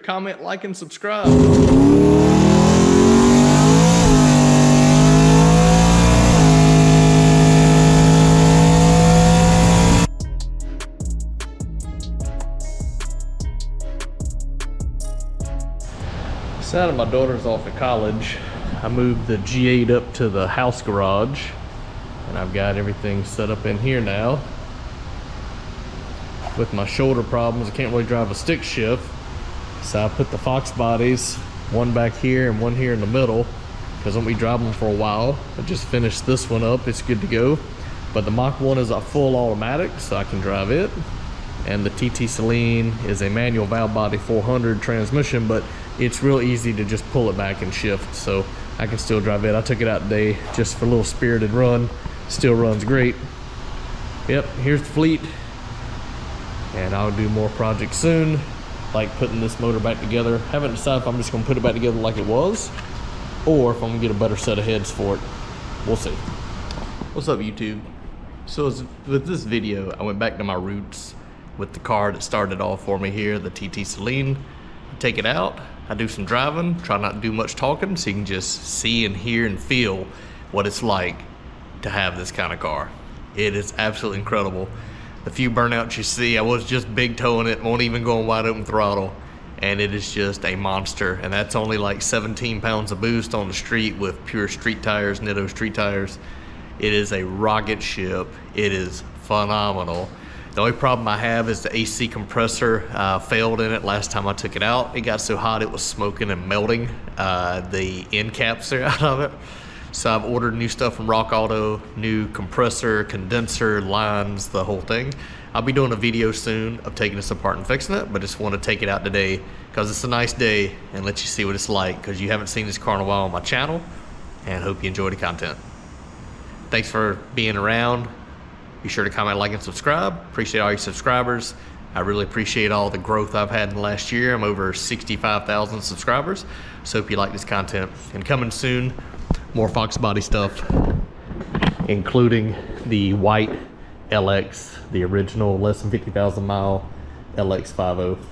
comment, like, and subscribe. Now that my daughter's off at college, I moved the G8 up to the house garage, and I've got everything set up in here now. With my shoulder problems, I can't really drive a stick shift, so I put the Fox bodies, one back here and one here in the middle, because I won't be driving them for a while. I just finished this one up, it's good to go. But the Mach 1 is a full automatic, so I can drive it. And the TTSaleen is a manual valve body 400 transmission, but it's real easy to just pull it back and shift, so I can still drive it. I took it out today just for a little spirited run. Still runs great. Yep, here's the fleet. And I'll do more projects soon, like putting this motor back together. Haven't decided if I'm just gonna put it back together like it was, or if I'm gonna get a better set of heads for it. We'll see. What's up, YouTube? So with this video, I went back to my roots with the car that started off for me here, the TTSaleen. Take it out, I do some driving, try not to do much talking, so you can just see and hear and feel what it's like to have this kind of car. It is absolutely incredible. The few burnouts you see, I was just big toeing it, won't even go on wide open throttle, and it is just a monster. And that's only like 17 pounds of boost on the street with pure street tires, Nitto street tires. It is a rocket ship. It is phenomenal. The only problem I have is the AC compressor failed in it last time I took it out. It got so hot it was smoking and melting the end caps are out of it. So I've ordered new stuff from Rock Auto, new compressor, condenser, lines, the whole thing. I'll be doing a video soon of taking this apart and fixing it, but just want to take it out today because it's a nice day and let you see what it's like, because you haven't seen this car in a while on my channel, and hope you enjoy the content. Thanks for being around. Be sure to comment, like, and subscribe. Appreciate all your subscribers. I really appreciate all the growth I've had in the last year. I'm over 65,000 subscribers. So hope you like this content. And coming soon, more Fox body stuff, including the white LX, the original less than 50,000 mile LX 50.